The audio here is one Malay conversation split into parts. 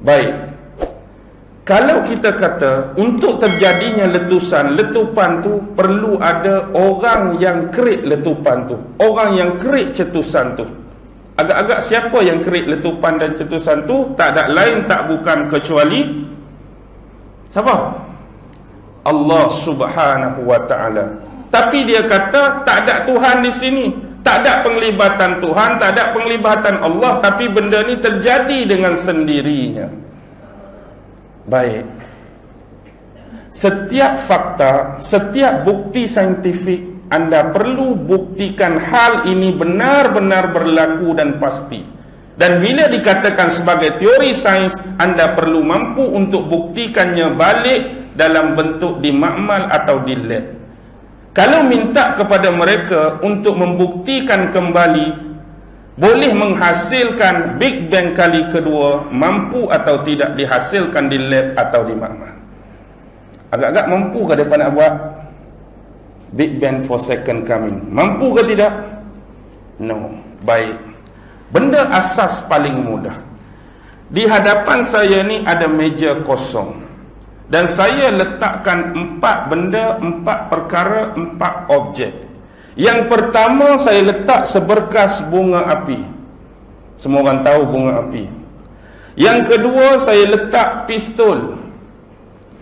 Baik. Kalau kita kata untuk terjadinya letupan tu perlu ada orang yang kerik letupan tu, orang yang kerik cetusan tu. Agak-agak siapa yang kerik letupan dan cetusan tu? Tak ada lain tak bukan kecuali siapa? Allah Subhanahu wa taala. Tapi dia kata tak ada Tuhan di sini. Tak ada penglibatan Tuhan, tak ada penglibatan Allah, tapi benda ni terjadi dengan sendirinya. Baik. Setiap fakta, setiap bukti saintifik, anda perlu buktikan hal ini benar-benar berlaku dan pasti. Dan bila dikatakan sebagai teori sains, anda perlu mampu untuk buktikannya balik dalam bentuk di makmal atau di lab. Kalau minta kepada mereka untuk membuktikan kembali boleh menghasilkan Big Bang kali kedua, mampu atau tidak dihasilkan di lab atau di makmal? Agak-agak mampu ke mereka nak buat Big Bang for second coming? Mampu ke tidak? No. Baik. Benda asas paling mudah. Di hadapan saya ni ada meja kosong, dan saya letakkan 4 benda, 4 perkara, 4 objek. Yang pertama saya letak seberkas bunga api. Semua orang tahu bunga api. Yang kedua saya letak pistol.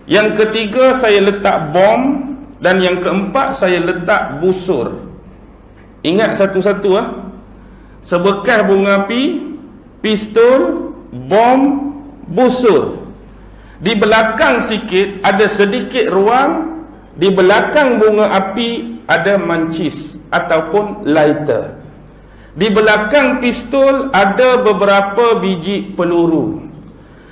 Yang ketiga saya letak bom. Dan yang keempat saya letak busur. Ingat satu-satu seberkas bunga api, pistol, bom, busur. Di belakang sikit ada sedikit ruang. Di belakang bunga api ada mancis ataupun lighter. Di belakang pistol ada beberapa biji peluru.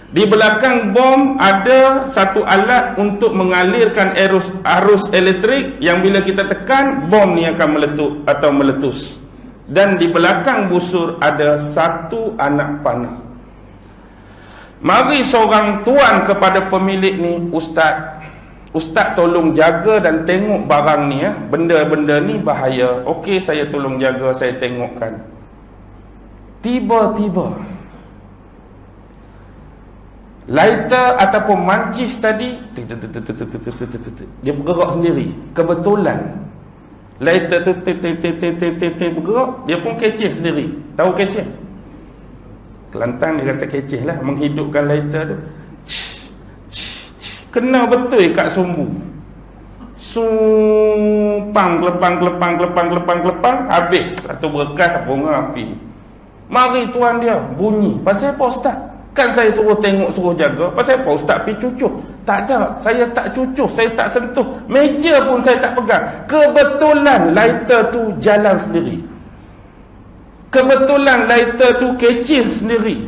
Di belakang bom ada satu alat untuk mengalirkan arus elektrik yang bila kita tekan, bom ni akan meletup atau meletus. Dan di belakang busur ada satu anak panah. Mari seorang tuan kepada pemilik ni, Ustaz tolong jaga dan tengok barang ni benda-benda ni bahaya. Okey, saya tolong jaga, saya tengokkan. Tiba-tiba lighter ataupun mancis tadi dia bergerak sendiri. Kebetulan lighter tu bergerak, dia pun keceh sendiri. Tahu keceh? Kelantan dia kata keceh lah, menghidupkan lighter tu. Kena betul kat sumbu. Sumpang, kelepang, habis satu berkas bunga api. Mari tuan dia bunyi. Pasal apa Ustaz? Kan saya suruh tengok, suruh jaga. Pasal apa Ustaz pergi cucuk? Tak ada, saya tak cucuk, saya tak sentuh. Meja pun saya tak pegang. Kebetulan lighter tu jalan sendiri. Kebetulan lighter tu kecil sendiri.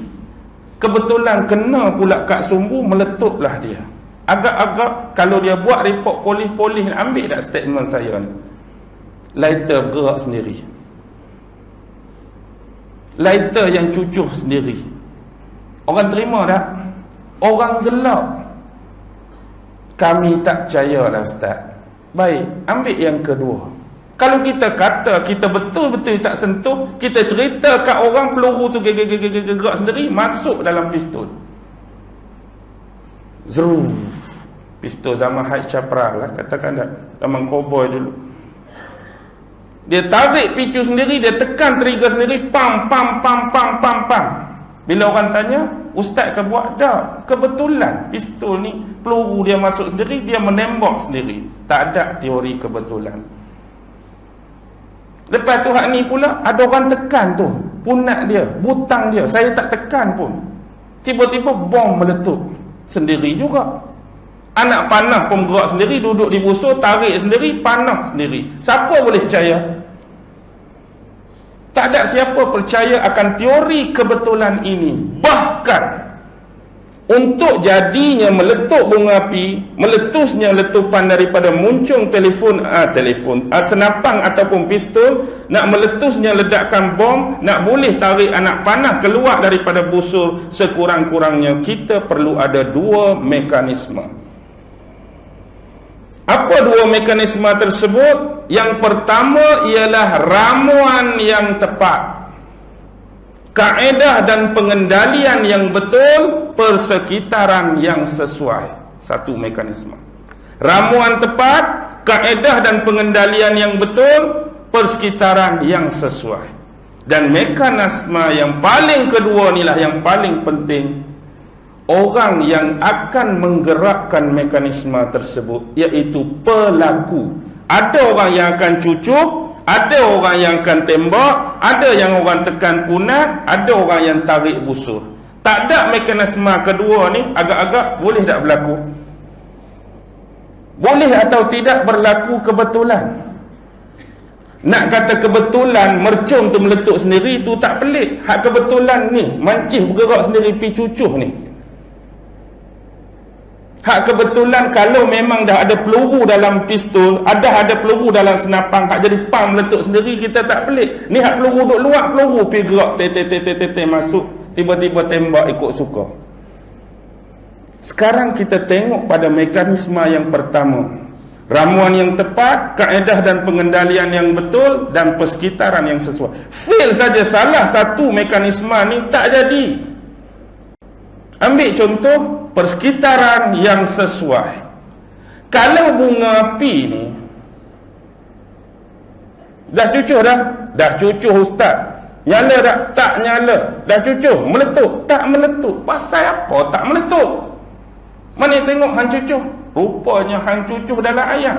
Kebetulan kena pula kat sumbu, meletuplah dia. Agak-agak kalau dia buat report polis ambil tak statement saya ni? Lighter bergerak sendiri. Lighter yang cucuh sendiri. Orang terima tak? Orang gelap. Kami tak percaya lah Ustaz. Baik, ambil yang kedua. Kalau kita kata kita betul-betul tak sentuh, kita cerita kat orang peluru tu gerak sendiri, masuk dalam pistol. Zruf. Pistol zaman Haid Chapra lah, katakan tak, zaman cowboy dulu. Dia tarik picu sendiri, dia tekan trigger sendiri, pam. Bila orang tanya, Ustaz ke buat? Dah, kebetulan pistol ni peluru dia masuk sendiri, dia menembak sendiri. Tak ada teori kebetulan. Lepas tu hak ni pula ada orang tekan tu, punat dia, butang dia, saya tak tekan pun. Tiba-tiba bom meletup sendiri juga. Anak panah pun bergerak sendiri, duduk di busur, tarik sendiri, panah sendiri. Siapa boleh percaya? Tak ada siapa percaya akan teori kebetulan ini. Bahkan untuk jadinya meletup bunga api, meletusnya letupan daripada muncung telefon, senapang ataupun pistol, nak meletusnya ledakan bom, nak boleh tarik anak panah keluar daripada busur, sekurang-kurangnya kita perlu ada 2 mekanisme. Apa 2 mekanisme tersebut? Yang pertama ialah ramuan yang tepat. kaedah dan pengendalian yang betul, persekitaran yang sesuai. Satu mekanisme. Ramuan tepat, kaedah dan pengendalian yang betul, persekitaran yang sesuai. Dan mekanisme yang paling kedua inilah yang paling penting. Orang yang akan menggerakkan mekanisme tersebut, iaitu pelaku. Ada orang yang akan cucuk, ada orang yang akan tembak, ada yang orang tekan punat, ada orang yang tarik busur. Tak ada mekanisme kedua ni, agak-agak boleh tak berlaku? Boleh atau tidak berlaku kebetulan? Nak kata kebetulan mercung tu meletup sendiri, tu tak pelik. Hak kebetulan ni mancih bergerak sendiri pi cucuh ni. Hak kebetulan kalau memang dah ada peluru dalam pistol, ada peluru dalam senapang, hak jadi pam meletup sendiri, kita tak pelik. Ni hak peluru duk luar, peluru pi gerak masuk, tiba-tiba tembak ikut suka. Sekarang kita tengok pada mekanisme yang pertama. Ramuan yang tepat, kaedah dan pengendalian yang betul, dan persekitaran yang sesuai. Fail saja salah satu mekanisme ni, tak jadi. Ambil contoh persekitaran yang sesuai. Kalau bunga api ni dah cucuh dah? Dah cucuh ustaz. Nyala tak? Tak nyala. Dah cucuh? Meletup? Tak meletup. Pasal apa tak meletup? Mana tengok hang cucuh? Rupanya hang cucuh dalam ayat.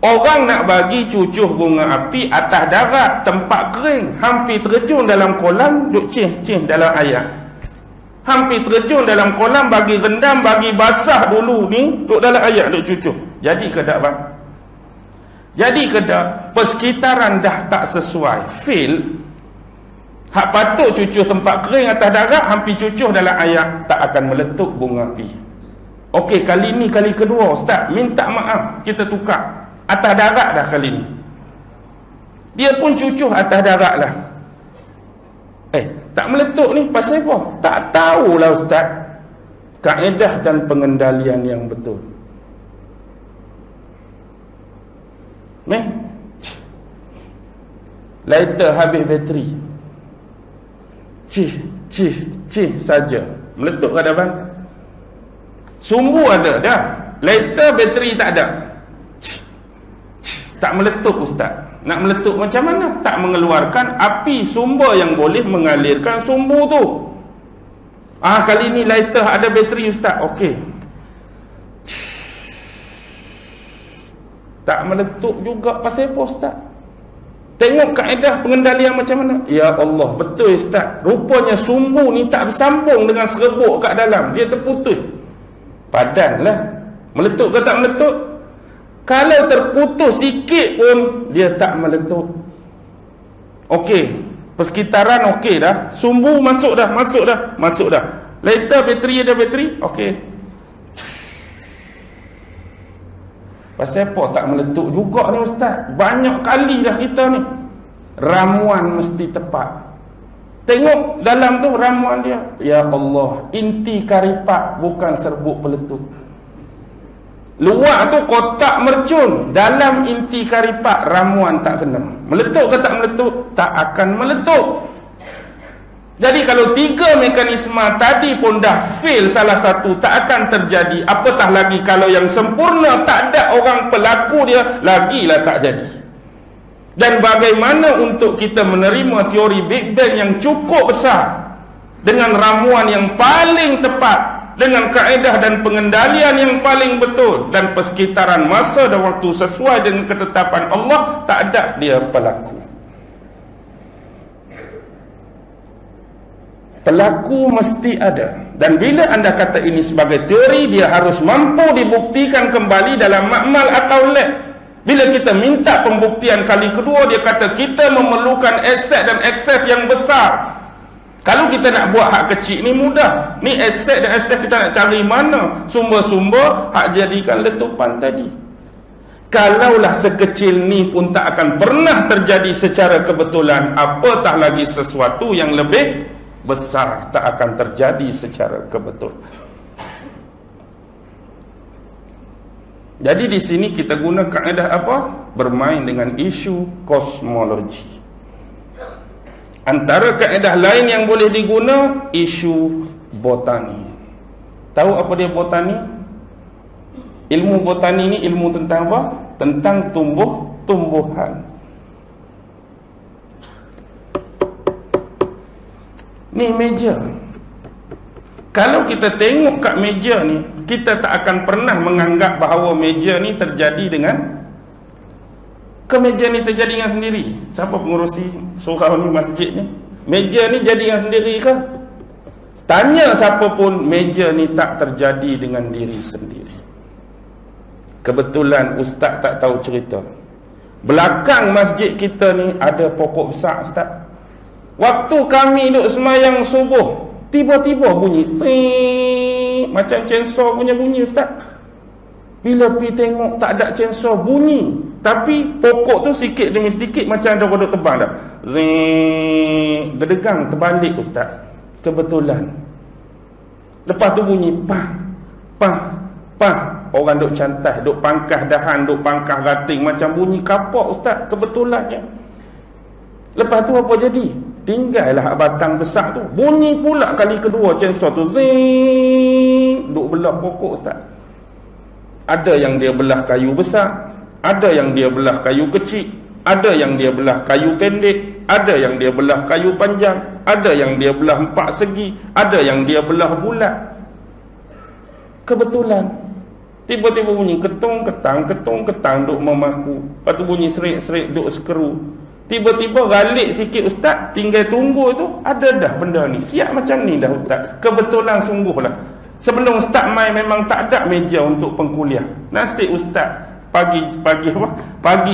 Orang nak bagi cucuh bunga api atas darat, tempat kering, hampir terjun dalam kolam, duk cih-cih dalam ayat. Hampir terjun dalam kolam, bagi rendam, bagi basah dulu ni, duk dalam ayat, duk cucuh. Jadi ke tak bang? Jadi ke tak? Persekitaran dah tak sesuai, fail. Hak patut cucuh tempat kering atas darat, hampir cucuh dalam ayat, tak akan meletup bunga api. Okey, kali ni kali kedua ustaz, minta maaf, kita tukar. Atas darat dah kali ni. Dia pun cucuh atas darat lah. Tak meletup ni pasal apa? Tak tahulah ustaz. Kaedah dan pengendalian yang betul. Lighter habis bateri. Cih saja. Meletup ke bang? Sumbu ada dah. Lighter bateri tak ada. Tak meletup ustaz. Nak meletup macam mana? Tak mengeluarkan api, sumber yang boleh mengalirkan sumbu tu. Kali ni lighter ada bateri ustaz. Okey. Tak meletup juga pasal apa ustaz? Tengok kaedah pengendalian macam mana? Ya Allah, betul ustaz. Rupanya sumbu ni tak bersambung dengan serbuk kat dalam. Dia terputus. Padanlah. Meletup ke tak meletup? Kalau terputus sikit pun dia tak meletup. Okey, persekitaran okey dah. Sumbu masuk dah. Lighter bateri ada bateri. Okey. Pasal apa tak meletup juga ni ustaz? Banyak kali dah kita ni. Ramuan mesti tepat. Tengok dalam tu ramuan dia. Ya Allah, inti karipat bukan serbuk peletup. Luar tu kotak mercun, dalam inti karipat ramuan tak kena. Meletup ke tak meletup? Tak akan meletup. Jadi kalau tiga mekanisme tadi pun dah fail salah satu, tak akan terjadi. Apatah lagi kalau yang sempurna, tak ada orang pelaku dia, lagilah tak jadi. Dan bagaimana untuk kita menerima teori Big Bang yang cukup besar, dengan ramuan yang paling tepat, dengan kaedah dan pengendalian yang paling betul, dan persekitaran masa dan waktu sesuai dengan ketetapan Allah, tak ada dia pelaku. Pelaku mesti ada. Dan bila anda kata ini sebagai teori, dia harus mampu dibuktikan kembali dalam makmal atau lab. Bila kita minta pembuktian kali kedua, dia kata kita memerlukan aset dan akses yang besar. Kalau kita nak buat hak kecil ni mudah. Ni aset dan akses kita nak cari mana sumber-sumber hak jadikan letupan tadi. Kalaulah sekecil ni pun tak akan pernah terjadi secara kebetulan, apatah lagi sesuatu yang lebih besar tak akan terjadi secara kebetulan. Jadi di sini kita guna kaedah apa? Bermain dengan isu kosmologi. Antara kaedah lain yang boleh diguna, isu botani. Tahu apa dia botani? Ilmu botani ni ilmu tentang apa? Tentang tumbuhan. Ni meja. Kalau kita tengok kat meja ni, kita tak akan pernah menganggap bahawa meja ni terjadi dengan meja ni terjadi dengan sendiri. Siapa pengurusi surau ni, masjid ni? Meja ni jadi dengan sendiri ke? Tanya siapa pun, meja ni tak terjadi dengan diri sendiri. Kebetulan ustaz tak tahu cerita. Belakang masjid kita ni ada pokok besar, ustaz. Waktu kami duduk semayang subuh, tiba-tiba bunyi macam chainsaw punya bunyi, ustaz. Bila pergi tengok tak ada chainsaw bunyi, tapi pokok tu sikit demi sedikit macam ada kodok terbang dah. Gedegang terbalik, ustaz. Kebetulan. Lepas tu bunyi pah, pah, pah. Orang duk cantai, duk pangkah dahan, duk pangkah rating, macam bunyi kapok, ustaz. Kebetulannya. Lepas tu apa jadi? Tinggallah batang besar tu, bunyi pula kali kedua chainsaw tu, duk belah pokok, ustaz. Ada yang dia belah kayu besar, ada yang dia belah kayu kecil, ada yang dia belah kayu pendek, ada yang dia belah kayu panjang, ada yang dia belah 4 segi, ada yang dia belah bulat. Kebetulan. Tiba-tiba bunyi ketong-ketang duk memaku. Lepas tu bunyi serik-serik duk skru. Tiba-tiba galik sikit, ustaz, tinggal tunggu tu, ada dah benda ni. Siap macam ni dah, ustaz. Kebetulan sungguhlah. Sebelum start main memang tak ada meja untuk pengkuliah. Nasib ustaz pagi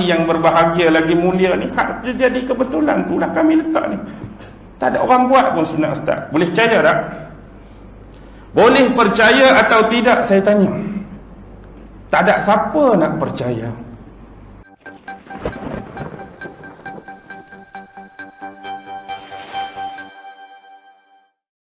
yang berbahagia lagi mulia ni, hak terjadi kebetulan tu lah kami letak ni. Tak ada orang buat pun sunat, ustaz. Boleh percaya tak? Boleh percaya atau tidak, saya tanya. Tak ada siapa nak percaya.